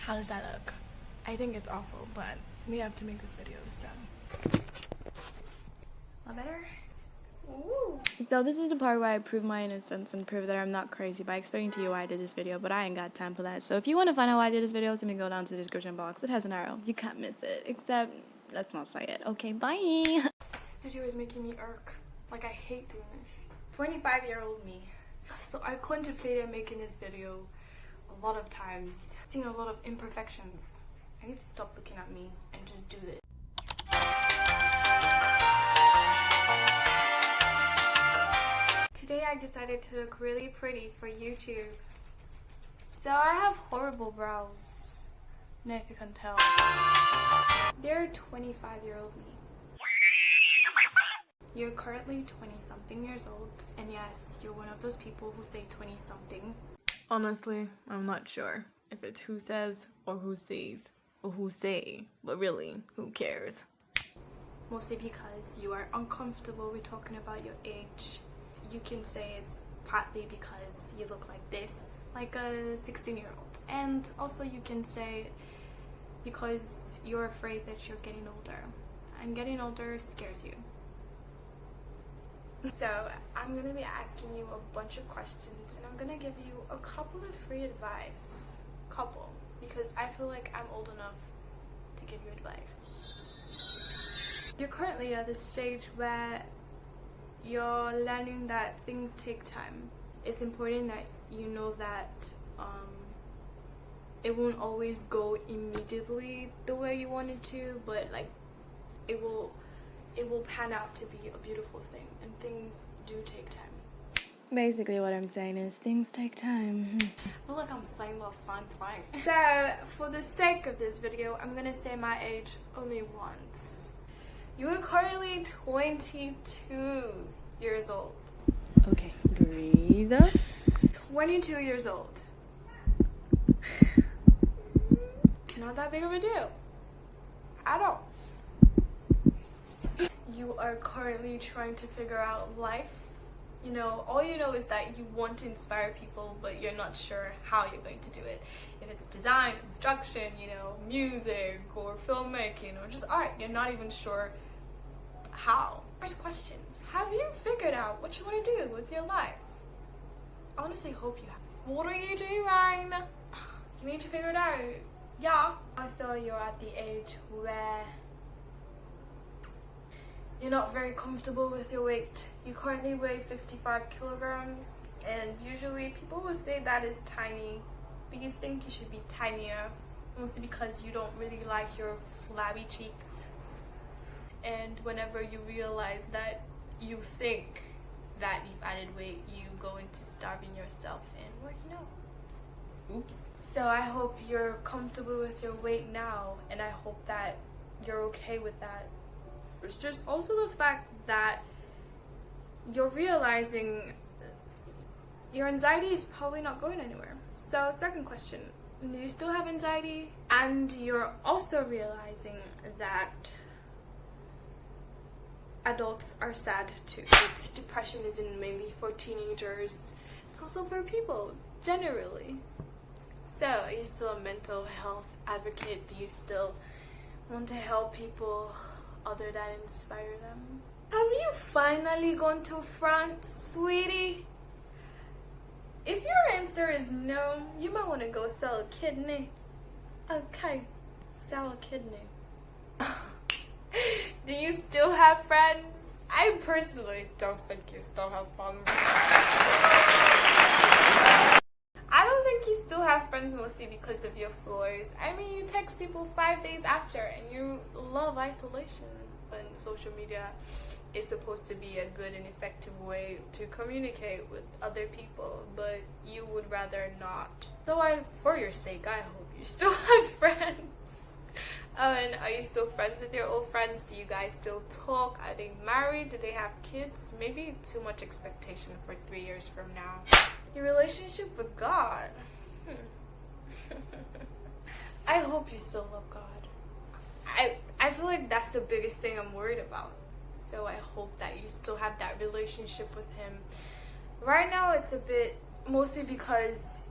How does that look? I think it's awful, but we have to make this video, so. A lot better? Ooh. So this is the part where I prove my innocence and prove that I'm not crazy by explaining to you why I did this video, but I ain't got time for that. So if you want to find out why I did this video, simply go down to the description box. It has an arrow. You can't miss it, except let's not say it. Okay, bye. This video is making me irk. Like, I hate doing this. 25-year-old me. So I contemplated making this video a lot of times. Seen a lot of imperfections. I need to stop looking at me and just do this. Today I decided to look really pretty for YouTube. So I have horrible brows. No, if you can tell. They're 25-year-old me. You're currently 20-something years old, and yes, you're one of those people who say 20-something. Honestly, I'm not sure if it's who says or who says or who say, but really, who cares? Mostly because you are uncomfortable with talking about your age. You can say it's partly because you look like this, like a 16-year-old. And also you can say because you're afraid that you're getting older. And getting older scares you. So I'm going to be asking you a bunch of questions, and I'm going to give you a couple of free advice. Because I feel like I'm old enough to give you advice. You're currently at this stage where you're learning that things take time. It's important that you know that it won't always go immediately the way you want it to, but like it will pan out to be a beautiful thing, and things do take time. Basically what I'm saying is things take time. I feel like I'm saying that I'm fine. So for the sake of this video, I'm gonna say my age only once. You are currently 22 years old. Okay, breathe. 22 years old. It's not that big of a deal. At all. You are currently trying to figure out life. You know, all you know is that you want to inspire people, but you're not sure how you're going to do it. If it's design, construction, you know, music, or filmmaking, or just art, you're not even sure how. First question, have you figured out what you want to do with your life? I honestly hope you have. What are you doing? You need to figure it out. Yeah. Also, you're at the age where you're not very comfortable with your weight. You currently weigh 55 kilograms, and usually people will say that is tiny, but you think you should be tinier, mostly because you don't really like your flabby cheeks. And whenever you realize that you think that you've added weight, you go into starving yourself and working out. Oops. So I hope you're comfortable with your weight now, and I hope that you're okay with that. There's also the fact that you're realizing your anxiety is probably not going anywhere. So second question, do you still have anxiety? And you're also realizing that adults are sad too. Depression isn't mainly for teenagers, it's also for people generally. So are you still a mental health advocate? Do you still want to help people other than inspire them? Have you finally gone to France, sweetie? If your answer is no, you might want to go sell a kidney. Okay, sell a kidney. Do you still have friends? I personally don't think you still have fun. I don't think you still have friends, mostly because of your flaws. I mean, you text people 5 days after, and you love isolation. When social media is supposed to be a good and effective way to communicate with other people, but you would rather not. So for your sake, I hope you still have friends. And are you still friends with your old friends? Do you guys still talk? Are they married? Do they have kids? Maybe too much expectation for 3 years from now. Your relationship with God. I hope you still love God. I feel like that's the biggest thing I'm worried about. So I hope that you still have that relationship with him. Right now it's a bit, mostly because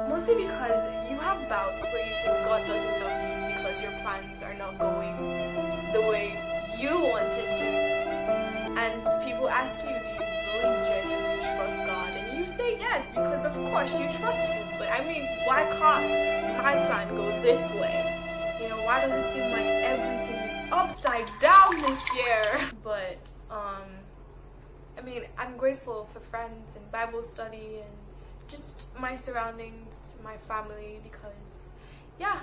Mostly because you have bouts where you think God doesn't love you because your plans are not going the way you want it to. And people ask you, do you really genuinely trust God? And you say yes, because of course you trust Him. But I mean, why can't my plan go this way? You know, why does it seem like everything is upside down this year? But, I mean, I'm grateful for friends and Bible study and just my surroundings, my family, because, yeah.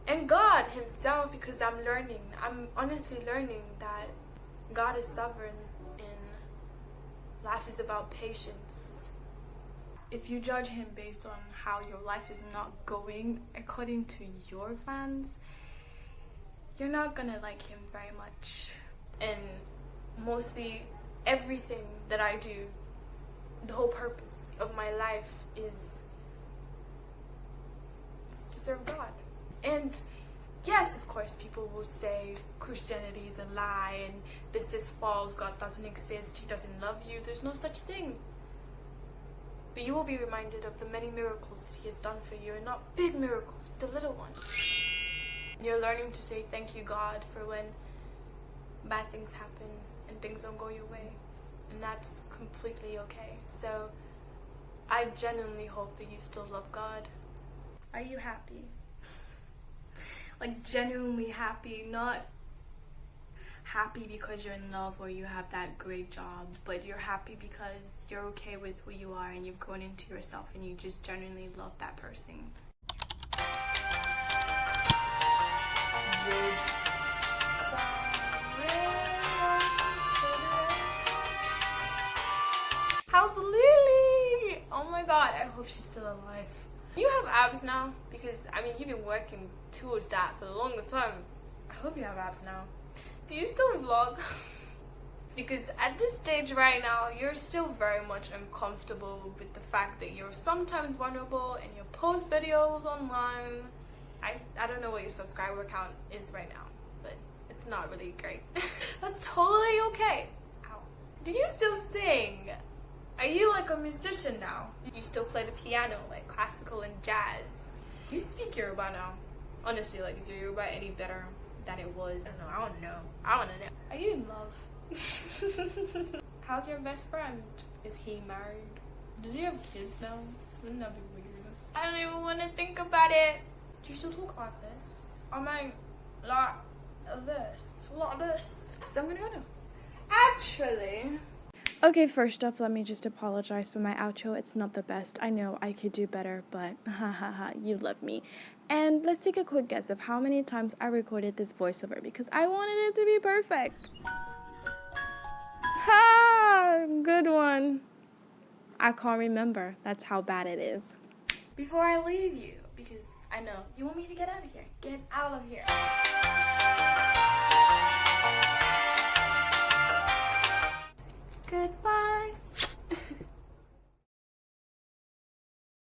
And God Himself, because I'm honestly learning that God is sovereign and life is about patience. If you judge Him based on how your life is not going according to your plans, you're not gonna like Him very much. And mostly everything that I do, the whole purpose of my life is to serve God. And yes, of course, people will say Christianity is a lie and this is false, God doesn't exist, He doesn't love you, there's no such thing. But you will be reminded of the many miracles that He has done for you, and not big miracles, but the little ones. You're learning to say thank you, God, for when bad things happen and things don't go your way. And that's completely okay. So I genuinely hope that you still love God. Are you happy? Like genuinely happy, not happy because you're in love or you have that great job, but you're happy because you're okay with who you are and you've grown into yourself and you just genuinely love that person. How's Lily? Oh my god, I hope she's still alive. You have abs now? Because, I mean, you've been working towards that for the longest time. I hope you have abs now. Do you still vlog? Because at this stage right now, you're still very much uncomfortable with the fact that you're sometimes vulnerable and you post videos online. I don't know what your subscriber count is right now, but it's not really great. That's totally okay. Ow. Do you still sing? Are you like a musician now? You still play the piano, like classical and jazz? You speak Yoruba now. Honestly, like, is your Yoruba any better than it was? I don't know. I wanna know. Are you in love? How's your best friend? Is he married? Does he have kids now? Wouldn't that be weird? I don't even want to think about it. Do you still talk like this? I mean, like this. Like this. So I'm gonna go now. Actually... Okay, first off, let me just apologize for my outro. It's not the best. I know I could do better, but hahaha, you love me. And let's take a quick guess of how many times I recorded this voiceover because I wanted it to be perfect. Ha! Good one. I can't remember. That's how bad it is. Before I leave you, because I know you want me to get out of here. Get out of here.